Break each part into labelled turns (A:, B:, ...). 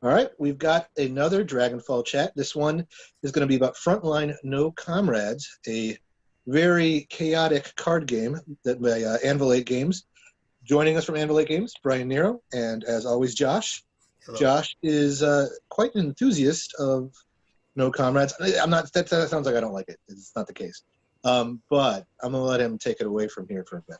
A: All right, we've got another Dragon-Fall chat. This one is going to be about Frontline No Comrades, a very chaotic card game that by Anvil 8 Games. Joining us from Anvil 8 Games, Brian Nero, and as always, Josh.
B: Hello.
A: Josh is quite an enthusiast of No Comrades. I'm not. That sounds like I don't like it. It's not the case. But I'm gonna let him take it away from here for a bit.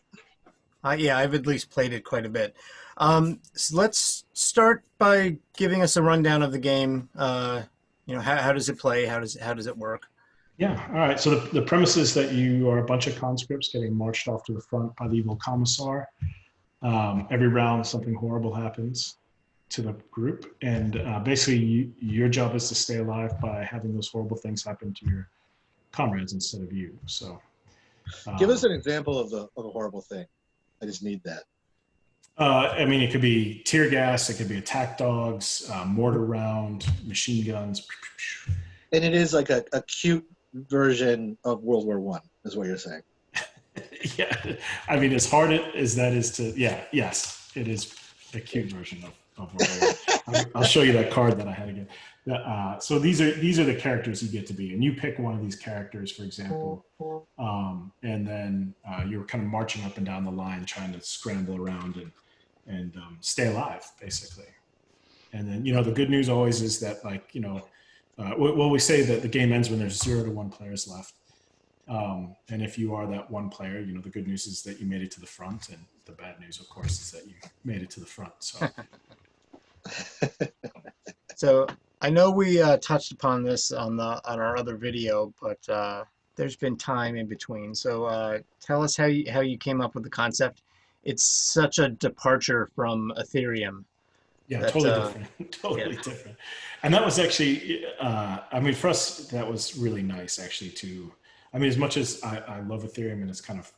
B: Yeah, I've at least played it quite a bit. So let's start by giving us a rundown of the game. How does it play? How does it work?
C: Yeah, all right. So the premise is that you are a bunch of conscripts getting marched off to the front by the evil commissar. Every round, something horrible happens to the group, and basically your job is to stay alive by having those horrible things happen to your comrades instead of you. So
A: give us an example of a horrible thing. I just need that.
C: I mean, it could be tear gas, it could be attack dogs, mortar round, machine guns.
A: And it is like a cute version of World War I, is what you're saying.
C: Yeah, I mean, as hard as that is to, yes, it is the cute version of World War I. I'll show you that card that I had again. So these are the characters you get to be, and you pick one of these characters, for example, and then you're kind of marching up and down the line, trying to scramble around and stay alive, basically. And then the good news always is that we say that the game ends when there's 0 to 1 players left. And if you are that one player, the good news is that you made it to the front, and the bad news, of course, is that you made it to the front. So,
B: So I know we touched upon this on our other video, but there's been time in between. So tell us how you came up with the concept. It's such a departure from Ethereum.
C: Yeah, totally different. Totally different. And that was actually, for us, that was really nice, actually, as much as I love Ethereum and it's kind of,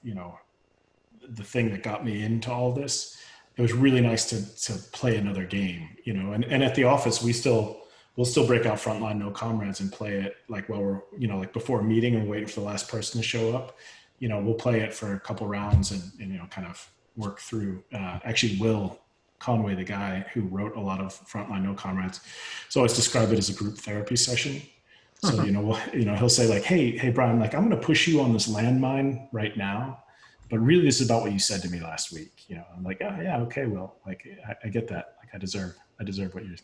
C: the thing that got me into all this, it was really nice to play another game, and at the office, we'll still break out Frontline No Comrades and play it while we're, before a meeting and waiting for the last person to show up. We'll play it for a couple rounds and kind of work through, actually Will Conway, the guy who wrote a lot of Frontline No Comrades, so I always describe it as a group therapy session. So, he'll say hey, Brian, I'm going to push you on this landmine right now, but really this is about what you said to me last week. I'm like, oh yeah, okay, Will, I get that. I deserve what you're.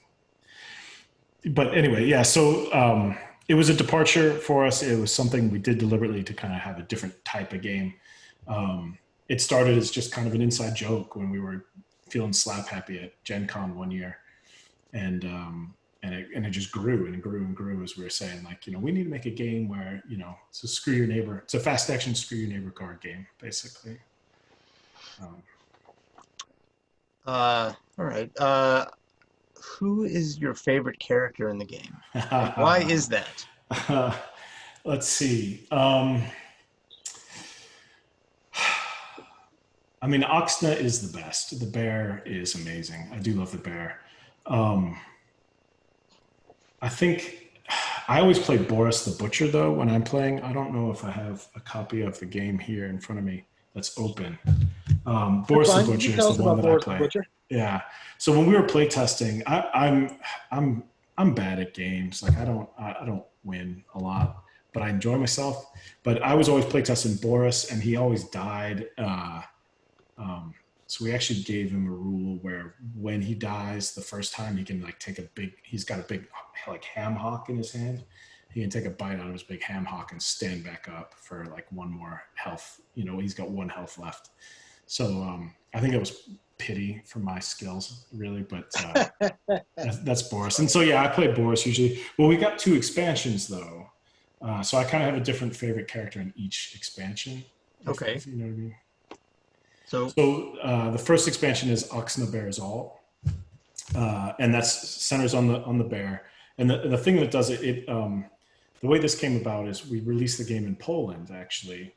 C: But anyway, yeah. So it was a departure for us. It was something we did deliberately to kind of have a different type of game. It started as just kind of an inside joke when we were feeling slap happy at Gen Con one year. And it just grew and grew and grew as we were saying, we need to make a game where, so screw your neighbor. It's a fast action screw your neighbor card game, basically.
B: All right. Who is your favorite character in the game? Why is that?
C: Let's see. Oxna is the best. The bear is amazing. I do love the bear. I think I always play Boris the Butcher, though, when I'm playing. I don't know if I have a copy of the game here in front of me that's open. Boris the Butcher is the one that I play. Yeah. So when we were playtesting, I'm bad at games. I don't win a lot, but I enjoy myself. But I was always playtesting Boris, and he always died. So we actually gave him a rule where when he dies the first time, he can he's got a big ham hock in his hand. He can take a bite out of his big ham hock and stand back up for one more health. He's got 1 health left. So I think it was pity for my skills, really, but that's Boris. And so, yeah, I play Boris usually. Well, we got 2 expansions, though. So I kind of have a different favorite character in each expansion.
B: Okay.
C: If you know what I mean.
B: So
C: the first expansion is Oxna Bears All, and that's centers on the bear. And the thing that does it, the way this came about is we released the game in Poland, actually,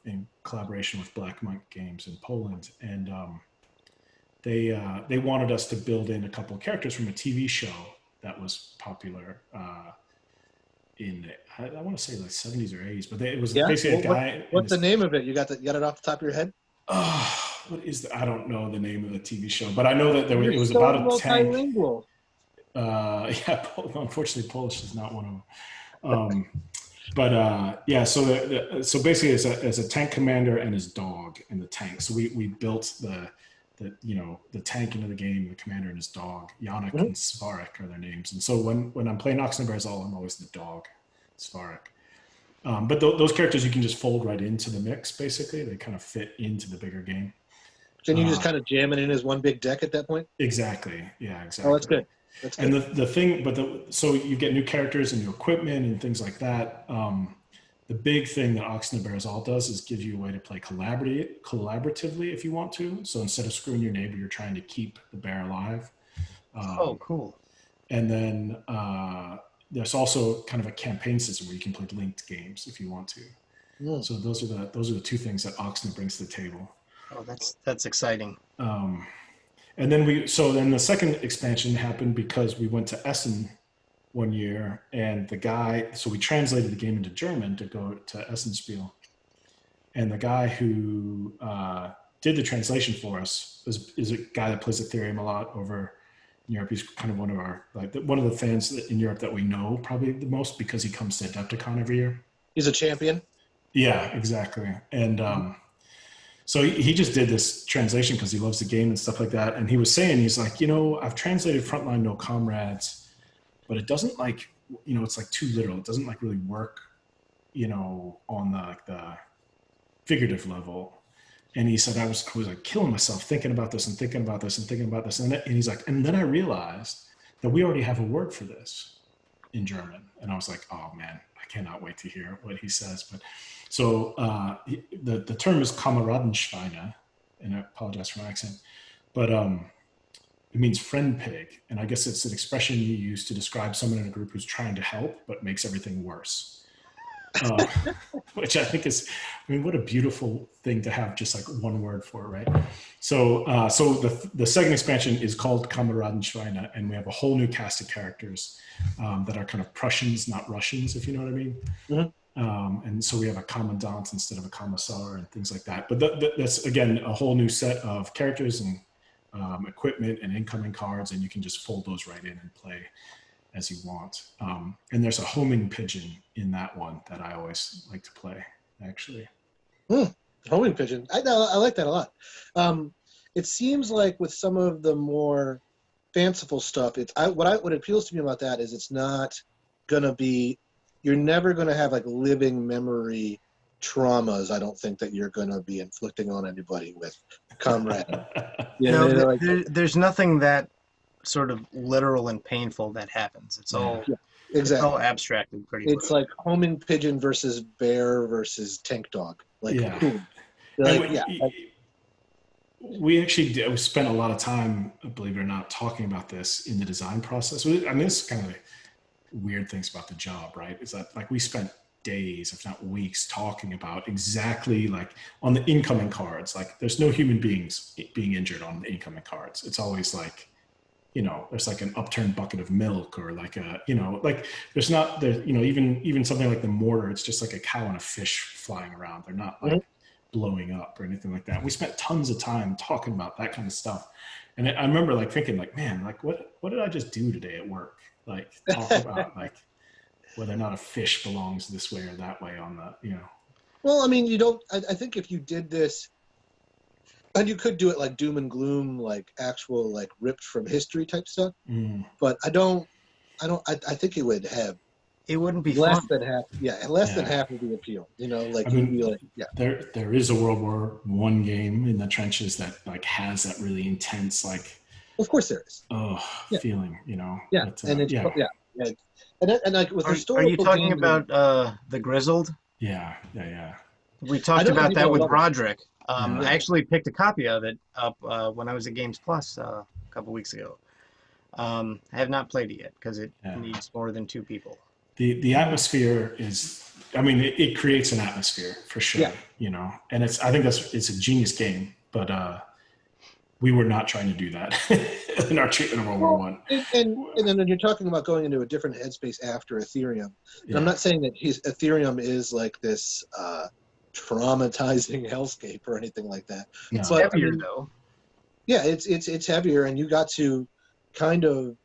C: in collaboration with Black Monk Games in Poland, and they wanted us to build in a couple of characters from a TV show that was popular in I want to say 70s or 80s, but it was basically a guy.
A: What's the name of it? You got it off the top of your head?
C: Oh, what is I don't know the name of the TV show, but I know that
A: You're
C: it was
A: so
C: about a tank.
A: multilingual.
C: Yeah, unfortunately, Polish is not one of them. Yeah, so basically, as a tank commander and his dog in the tank. So we built the tank into the game, the commander and his dog. Yannick and Svarek are their names. And so when I'm playing Oxen and Berzal, I'm always the dog, Svarek. But those characters you can just fold right into the mix. Basically, they kind of fit into the bigger game.
A: Can you just kind of jam it in as one big deck at that point?
C: Exactly. Yeah, exactly.
A: Oh, that's good. That's good.
C: And the thing, so you get new characters and new equipment and things like that. The big thing that Oxen and Berzal does is give you a way to play collaboratively if you want to. So instead of screwing your neighbor, you're trying to keep the bear alive.
B: Oh, cool.
C: And then there's also kind of a campaign system where you can play linked games if you want to.
A: Mm.
C: So those are the two things that Oxen brings to the table.
B: Oh, that's exciting.
C: And then then the second expansion happened because we went to Essen one year, and so we translated the game into German to go to Essenspiel. And the guy who did the translation for us is a guy that plays Ethereum a lot over in Europe. He's kind of one of the fans in Europe that we know probably the most because he comes to Adepticon every year.
A: He's a champion.
C: Yeah, exactly. And so he just did this translation because he loves the game and stuff like that. And he was saying, he's like, I've translated Frontline No Comrades, but it doesn't it's like too literal. It doesn't really work, on the figurative level. And he said, I was like killing myself thinking about this and thinking about this and thinking about this. And he's like, and then I realized that we already have a word for this in German. And I was like, oh man, I cannot wait to hear what he says. But so the term is Kameradenschweine, and I apologize for my accent, but it means friend pig. And I guess it's an expression you use to describe someone in a group who's trying to help, but makes everything worse. Which I think is, what a beautiful thing to have just like one word for, right? So the second expansion is called Kameradenschweine, and we have a whole new cast of characters that are kind of Prussians, not Russians, if you know what I mean. Mm-hmm. And so we have a commandant instead of a commissar and things like that. But that's, again, a whole new set of characters and equipment and incoming cards, and you can just fold those right in and play as you want. And there's a homing pigeon in that one that I always like to play, actually.
A: Homing pigeon. I like that a lot. It seems like with some of the more fanciful stuff, what appeals to me about that is it's not going to be, you're never going to have like living memory traumas. I don't think that you're going to be inflicting on anybody with Comrade.
B: There's nothing that sort of literal and painful that happens. It's all
A: exactly.
B: It's all abstracted pretty much.
A: It's like homing pigeon versus bear versus tank dog. We
C: actually spent a lot of time, believe it or not, talking about this in the design process. I mean, this is kind of weird things about the job, right? Is that like we spent days, if not weeks, talking about exactly like on the incoming cards, like there's no human beings being injured on the incoming cards. It's always like, there's like an upturned bucket of milk, or like there's not there, even something like the mortar, it's just like a cow and a fish flying around. They're not like blowing up or anything like that. We spent tons of time talking about that kind of stuff. And I remember like thinking like, man, like what did I just do today at work? Like talk about like whether or not a fish belongs this way or that way on the,
A: Well, I mean, I think if you did this, and you could do it like doom and gloom, like actual, like ripped from history type stuff. But I think it would have.
B: It wouldn't be
A: less
B: fun.
A: than half. Yeah, less than half of the appeal.
C: There is a World War I game in the trenches that like has that really intense like.
A: Of course there is.
C: Feeling,
A: Yeah,
C: but,
A: and it's and like with historical.
B: Are you talking about the Grizzled?
C: Yeah.
B: We talked about that with Roderick. I actually picked a copy of it up when I was at Games Plus a couple weeks ago. I have not played it yet because it needs more than 2 people.
C: The atmosphere is, I mean, it creates an atmosphere for sure, and I think it's a genius game, but we were not trying to do that in our treatment of World War I.
A: And then you're talking about going into a different headspace after Ethereum. And I'm not saying that Ethereum is like this traumatizing hellscape or anything like that.
B: It's
A: But,
B: heavier though.
A: Yeah, it's heavier, and you got to kind of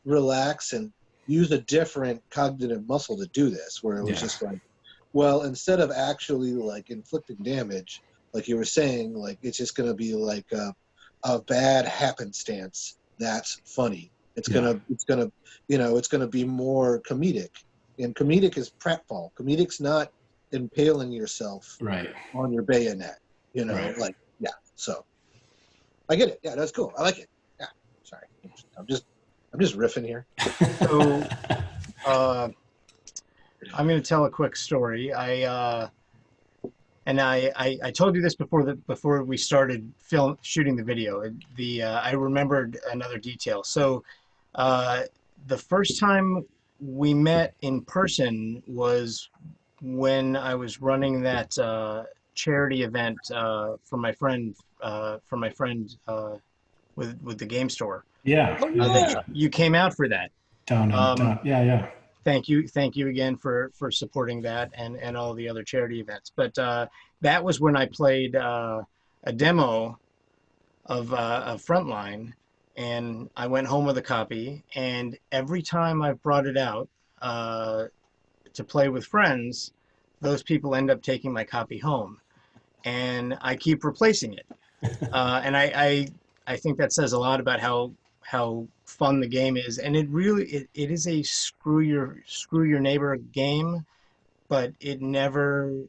A: relax and use a different cognitive muscle to do this, where it was just like, well, instead of actually like inflicting damage, like you were saying, like it's just going to be like a bad happenstance that's funny. It's gonna it's gonna be more comedic, and comedic is pratfall. Comedic's not impaling yourself on your bayonet, like So I get it. Yeah, that's cool. I like it. Yeah, sorry, I'm just riffing here.
B: So I'm going to tell a quick story. I told you this before we started shooting the video. I remembered another detail. So the first time we met in person was when I was running that charity event for my friend with the game store. You came out for that.
C: Down.
B: Thank you again for supporting that and all the other charity events. But that was when I played a demo of Frontline, and I went home with a copy. And every time I brought it out to play with friends, those people end up taking my copy home, and I keep replacing it. And I think that says a lot about how fun the game is, and it is a screw your neighbor game, but it never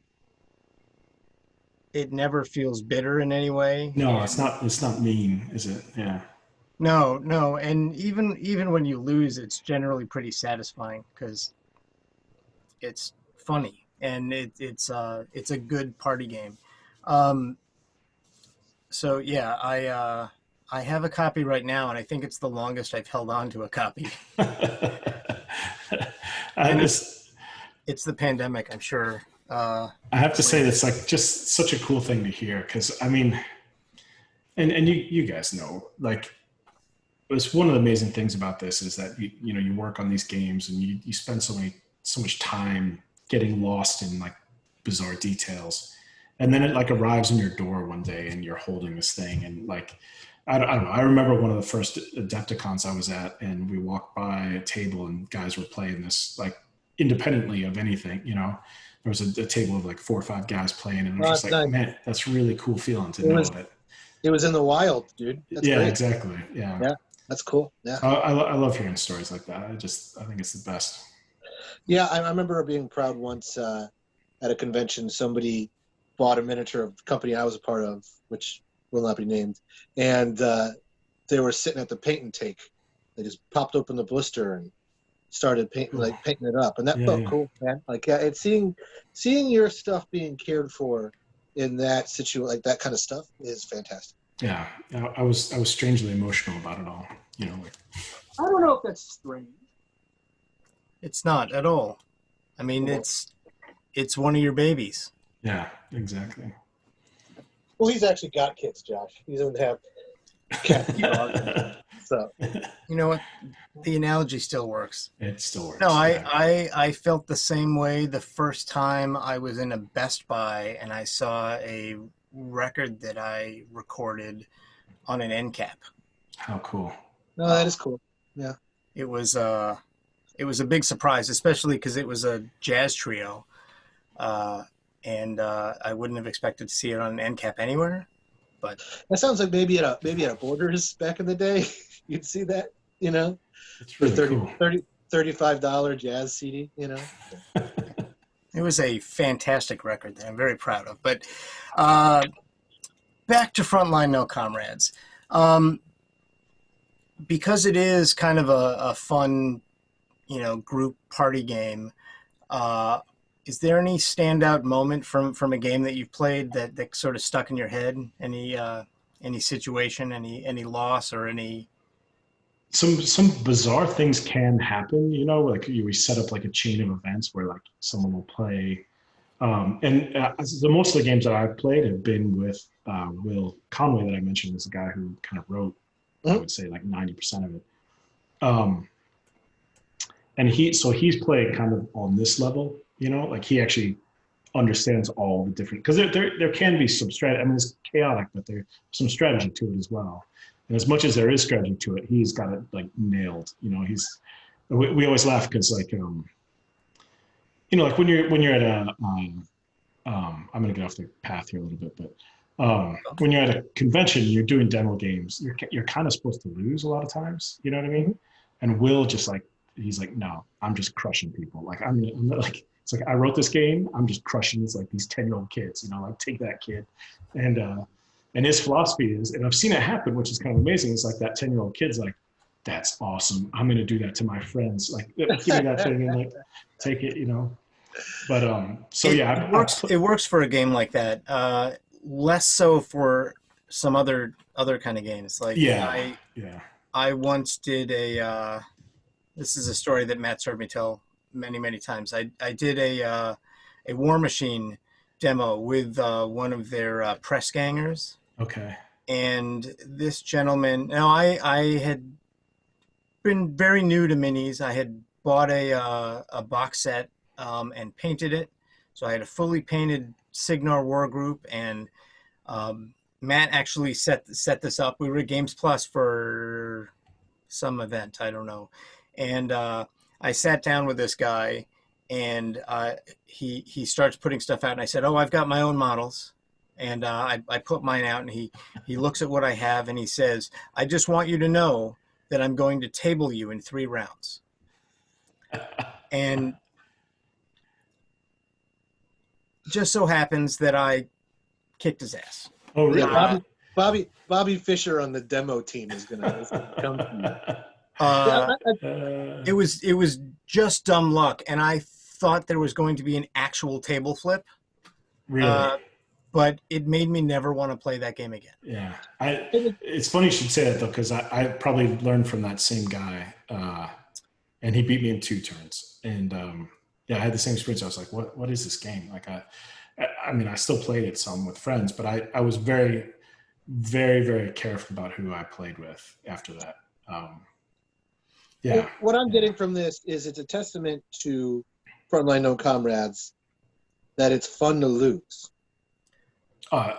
B: feels bitter in any way.
C: No, it's not mean, is it? Yeah.
B: No, and even when you lose, it's generally pretty satisfying because it's funny and it's a good party game. So yeah, I have a copy right now, and I think it's the longest I've held on to a copy. And it's the pandemic, I'm sure.
C: I have to say that's like just such a cool thing to hear, because I mean, and you guys know, like, it's one of the amazing things about this is that you work on these games and you spend so much time getting lost in like bizarre details, and then it like arrives in your door one day and you're holding this thing, and like I don't know. I remember one of the first Adepticons I was at, and we walked by a table and guys were playing this like independently of anything, There was a table of like 4 or 5 guys playing, and I was just like, man, that's really cool feeling to know that.
A: It was in the wild, dude. That's great.
C: Exactly. Yeah,
A: that's cool. Yeah,
C: I love hearing stories like that. I think it's the best.
A: Yeah, I remember being proud once at a convention. Somebody bought a miniature of the company I was a part of, which will not be named, and they were sitting at the paint and take. They just popped open the blister and started painting it up, and that felt cool, man. Like, it's seeing your stuff being cared for in that situation, like that kind of stuff, is fantastic.
C: Yeah, I was strangely emotional about it all. Like,
D: I don't know if that's strange.
B: It's not at all. I mean, it's one of your babies.
C: Yeah, exactly.
A: Well, he's actually got kids, Josh. He doesn't have cats and dogs. So,
B: you know what? The analogy still works.
C: It still works.
B: No, I felt the same way the first time I was in a Best Buy and I saw a record that I recorded on an end cap.
C: How cool.
A: No, that is cool. Yeah.
B: It was a big surprise, especially because it was a jazz trio. And I wouldn't have expected to see it on an end cap anywhere. But
A: that sounds like maybe at a Borders back in the day, you'd see that,
C: It's really
A: for
C: cool.
A: $35 jazz CD,
B: It was a fantastic record that I'm very proud of. But back to Frontline No Comrades. Because it is kind of a fun, group party game, is there any standout moment from a game that you've played that sort of stuck in your head? Any situation, any loss, or any?
C: Some bizarre things can happen, like we set up like a chain of events where like someone will play. Most of the games that I've played have been with Will Conway that I mentioned, was the guy who kind of wrote, I would say, like 90% of it. And he's played kind of on this level, like he actually understands all the different, because there can be some strategy. I mean, it's chaotic, but there's some strategy to it as well. And as much as there is strategy to it, he's got it like nailed. We always laugh because like like when you're at a I'm gonna get off the path here a little bit, but when you're at a convention, you're doing demo games. You're kind of supposed to lose a lot of times. You know what I mean? And Will just like he's like, no, I'm just crushing people. Like I'm like it's like I wrote this game. I'm just crushing these like these 10-year-old kids. Like take that kid, and his philosophy is, and I've seen it happen, which is kind of amazing. It's like that 10-year-old kid's like, that's awesome. I'm gonna do that to my friends. Like give me that thing and like take it. But so yeah,
B: it works for a game like that. Less so for some other kind of games. Like I once did this is a story that Matt's heard me tell many times. I did a War Machine demo with one of their press gangers.
C: Okay.
B: And this gentleman, now I had been very new to minis. I had bought a box set and painted it. So I had a fully painted Signar War Group, and Matt actually set this up. We were at Games Plus for some event, I don't know. And I sat down with this guy, and he starts putting stuff out, and I said, oh, I've got my own models. And I put mine out, and he looks at what I have, and he says, I just want you to know that I'm going to table you in 3 rounds. And just so happens that I kicked his ass.
C: Oh, really?
A: Bobby Fischer on the demo team is gonna come to
B: you. It was just dumb luck, and I thought there was going to be an actual table flip.
C: Really?
B: But it made me never want to play that game again.
C: Yeah, it's funny you should say that though, because I probably learned from that same guy, and he beat me in 2 turns, and I had the same experience. I was like, what is this game? Like I mean, I still played it some with friends, but I was very, very, very careful about who I played with after that.
A: Well, what I'm getting from this is it's a testament to Frontline No Comrades that it's fun to lose.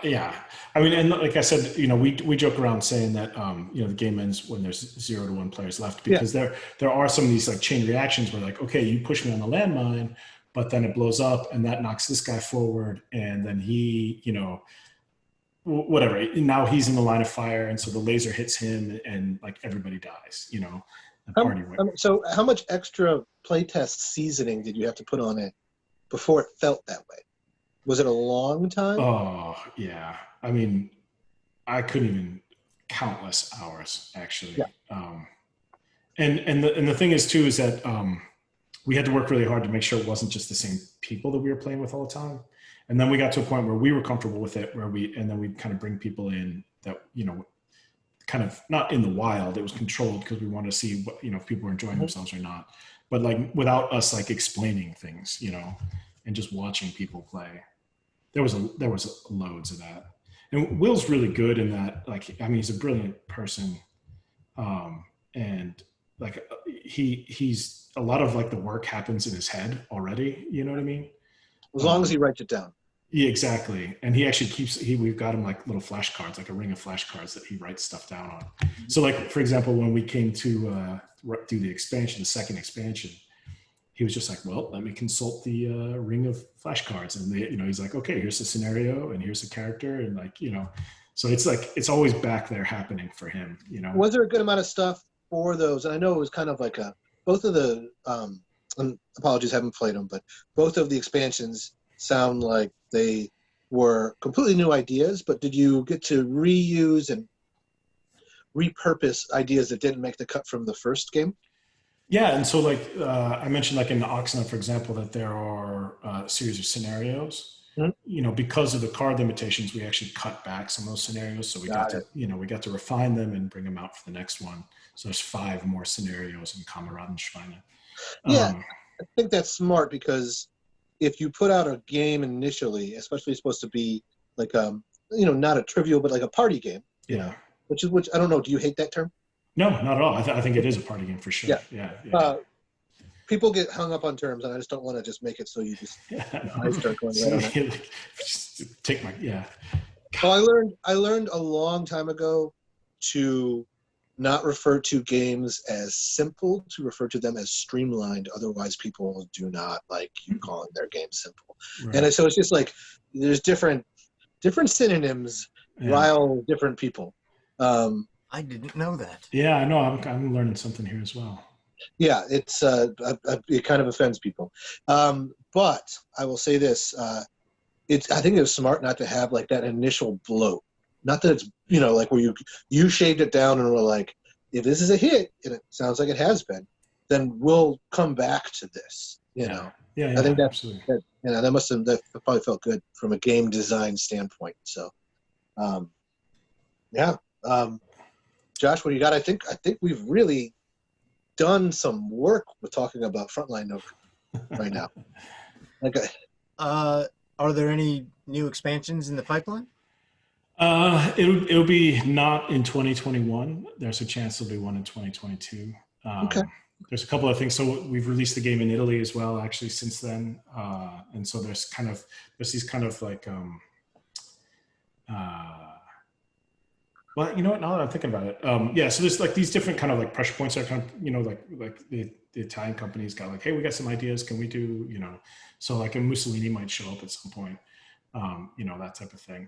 C: Yeah, I mean, and like I said, we joke around saying that the game ends when there's 0 to 1 players left, because there are some of these like chain reactions where like, okay, you push me on the landmine, but then it blows up and that knocks this guy forward, and then he, whatever. Now he's in the line of fire, and so the laser hits him, and like everybody dies. The party.
A: So how much extra playtest seasoning did you have to put on it before it felt that way? Was it a long time?
C: Oh, yeah. I mean, I couldn't even countless hours, actually.
A: Yeah.
C: And the thing is, too, is that we had to work really hard to make sure it wasn't just the same people that we were playing with all the time. And then we got to a point where we were comfortable with it, and then we'd kind of bring people in that, kind of not in the wild. It was controlled because we wanted to see what, if people were enjoying themselves or not. But like without us like explaining things, and just watching people play. There was loads of that. And Will's really good in that. Like, I mean, he's a brilliant person. And like he's a lot of like the work happens in his head already. You know what I mean?
A: As long as he writes it down.
C: Yeah, exactly. And he actually we've got him like little flashcards, like a ring of flashcards that he writes stuff down on. So like, for example, when we came to do the second expansion, he was just like, well, let me consult the ring of flashcards. And he's like, okay, here's the scenario and here's the character. And like, so it's like, it's always back there happening for him,
A: Was there a good amount of stuff for those? And I know it was kind of like both of the, and apologies, I haven't played them, but both of the expansions sound like they were completely new ideas, but did you get to reuse and repurpose ideas that didn't make the cut from the first game?
C: Yeah, and so like I mentioned, like in the Oxnard, for example, that there are a series of scenarios. Mm-hmm. Because of the card limitations, we actually cut back some of those scenarios. So we got to refine them and bring them out for the next one. So there's 5 more scenarios in Komrades.
A: Yeah, I think that's smart, because if you put out a game initially, especially supposed to be like not a trivial, but like a party game.
C: Yeah.
A: Which I don't know. Do you hate that term?
C: No, not at all. I think it is a party game for sure. Yeah.
A: people get hung up on terms, and I just don't want to just make it so you just I start going right on it.
C: Just take my
A: Well, I learned a long time ago to not refer to games as simple, to refer to them as streamlined. Otherwise, people do not like you calling their game simple.
C: Right.
A: And so it's just like there's different synonyms rile different people.
B: I didn't know that.
C: Yeah, I know. I'm learning something here as well.
A: Yeah, it's it kind of offends people. But I will say this: I think it was smart not to have like that initial bloat. Not that it's like where you shaved it down and were like, if this is a hit, and it sounds like it has been, then we'll come back to this.
C: Yeah,
A: I think
C: absolutely.
A: that probably felt good from a game design standpoint. So, Josh, what do you got? I think we've really done some work with talking about Frontline right now. Okay.
B: Are there any new expansions in the pipeline?
C: It'll be not in 2021. There's a chance there'll be one in 2022.
A: Okay.
C: There's a couple of things. So we've released the game in Italy as well, actually, since then. And so there's these kind of like, well, you know what? Now that I'm thinking about it, so there's like these different kind of like pressure points that are kind of, like the Italian companies got like, hey, we got some ideas. Can we do, so like a Mussolini might show up at some point, that type of thing.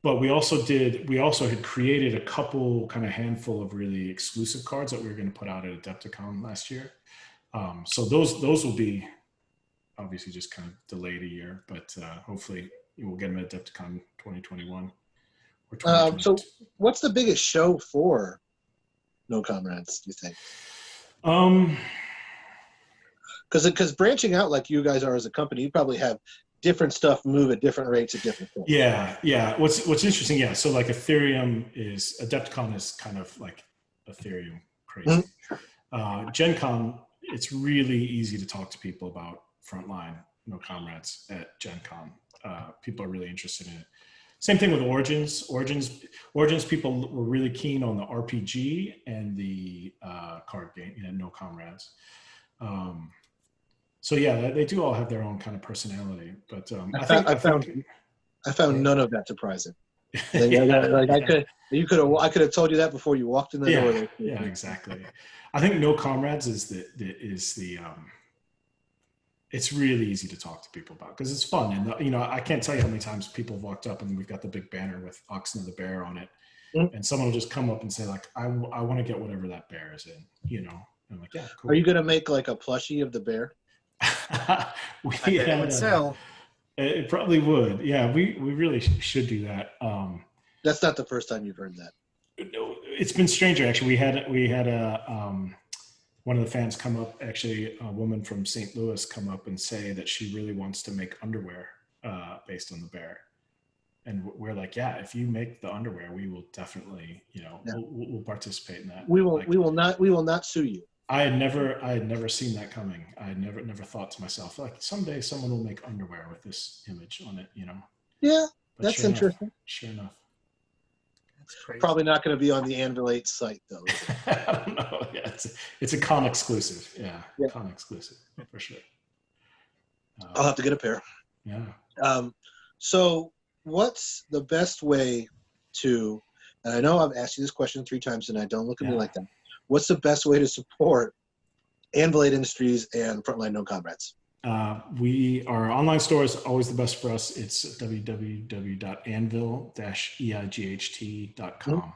C: But we also had created a couple kind of handful of really exclusive cards that we were going to put out at Adepticon last year. So those will be obviously just kind of delayed a year, but hopefully we'll get them at Adepticon 2021 or 2022.
A: So what's the biggest show for No Comrades, do you think? Because branching out like you guys are as a company, you probably have different stuff move at different rates at different points.
C: Yeah. What's interesting, so like Adepticon is kind of like Ethereum crazy. Gen Con, it's really easy to talk to people about Frontline, No Comrades at Gen Con. People are really interested in it. Same thing with Origins. Origins people were really keen on the RPG and the card game, No Comrades. So yeah, they do all have their own kind of personality, but I
A: found none of that surprising. I could have told you that before you walked in the door.
C: Yeah, exactly. I think No Comrades is it's really easy to talk to people about because it's fun, and I can't tell you how many times people have walked up and we've got the big banner with Oxen of the Bear on it, and someone will just come up and say like, I want to get whatever that bear is in, and I'm like, yeah, cool.
A: Are you gonna make like a plushie of the bear?
B: It would sell.
C: It probably would. Yeah, we really should do that.
A: That's not the first time you've heard that.
C: No, it's been stranger actually. We had a one of the fans come up, actually a woman from St. Louis come up and say that she really wants to make underwear based on the bear. And we're like, yeah, if you make the underwear, we will definitely, we'll participate in that.
A: We will not sue you.
C: I had never seen that coming. I had never thought to myself, like someday someone will make underwear with this image on it,
A: Yeah,
C: but
A: that's interesting.
C: Sure enough.
B: That's crazy.
A: Probably not going to be on the Anvil 8 site though.
C: I don't know. Yeah, it's a con exclusive. Yeah. Con exclusive for sure.
A: I'll have to get a pair.
C: Yeah.
A: So what's the best way to, and I know I've asked you this question 3 times tonight, don't look at me like that. What's the best way to support Anvil 8 Industries and Frontline No Comrades?
C: Our online store is always the best for us. It's www.anvil-eight.com.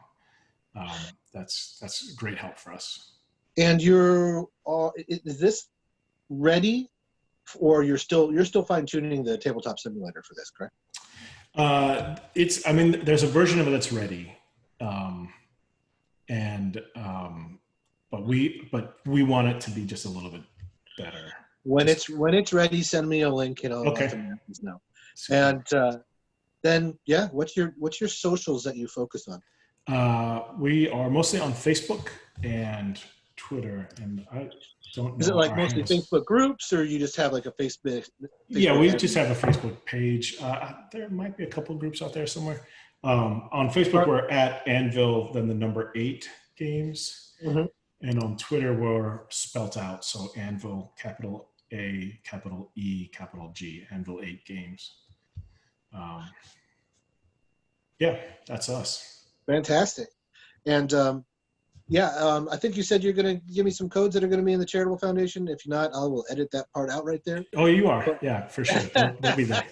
C: That's great help for us. And
A: is this ready, or you're still fine tuning the tabletop simulator for this, correct?
C: There's a version of it that's ready, but we want it to be just a little bit better.
A: When it's ready, send me a link and I'll let the Americans know. And then what's your socials that you focus on?
C: We are mostly on Facebook and Twitter, and I don't know.
A: Is it like mostly Facebook groups, or you just have like a Facebook?
C: Yeah, we just have a Facebook page. There might be a couple of groups out there somewhere. On Facebook, we're at Anvil, then the number 8 games. Mm-hmm. And on Twitter, we're spelt out. So Anvil, capital A, capital E, capital G, Anvil 8 Games. Yeah, that's us.
A: Fantastic. And I think you said you're going to give me some codes that are going to be in the Charitable Foundation. If not, I will edit that part out right there.
C: Oh, you are? Yeah, for sure. They'll be there.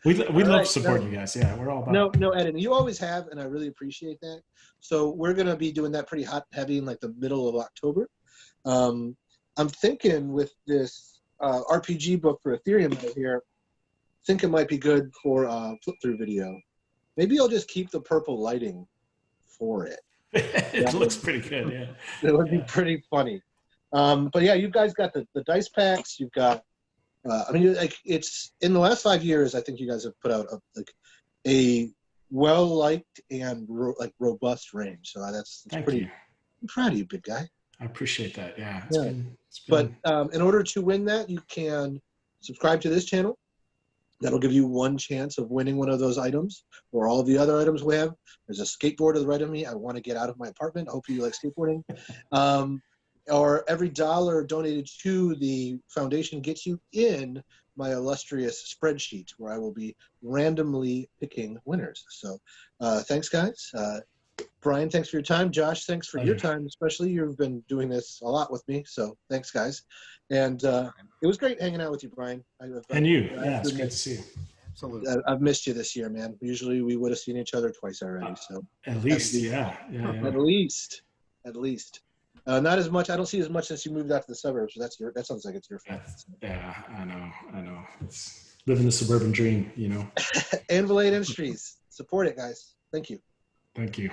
C: We love supporting you guys. Yeah, we're all about
A: no editing. You always have, and I really appreciate that. So we're going to be doing that pretty hot and heavy in like the middle of October. I'm thinking with this RPG book for Ethereum right here, I think it might be good for a flip-through video. Maybe I'll just keep the purple lighting for it.
C: It looks pretty good, yeah.
A: It would be pretty funny. But yeah, you guys got the dice packs. You've got, it's in the last 5 years, I think you guys have put out a well-liked and robust range. So that's
C: Thank
A: pretty.
C: you.
A: I'm proud of you, big guy.
C: I appreciate that. Yeah.
A: But in order to win that, you can subscribe to this channel. That'll give you one chance of winning one of those items or all of the other items we have. There's a skateboard to the right of me. I want to get out of my apartment. I hope you like skateboarding. Or every dollar donated to the foundation gets you in my illustrious spreadsheet where I will be randomly picking winners. So thanks, guys. Brian, thanks for your time. Josh, thanks for your time, especially. You've been doing this a lot with me, so thanks, guys. And it was great hanging out with you, Brian.
C: And you. Yeah, it's great to see you.
B: Absolutely.
A: I've missed you this year, man. Usually we would have seen each other twice already. So
C: At least.
A: At least. Not as much. I don't see as much since you moved out to the suburbs. So that sounds like it's your fault.
C: Yeah, I know. It's living the suburban dream, you know.
A: Anvil 8 Industries. Support it, guys. Thank you.
C: Thank you.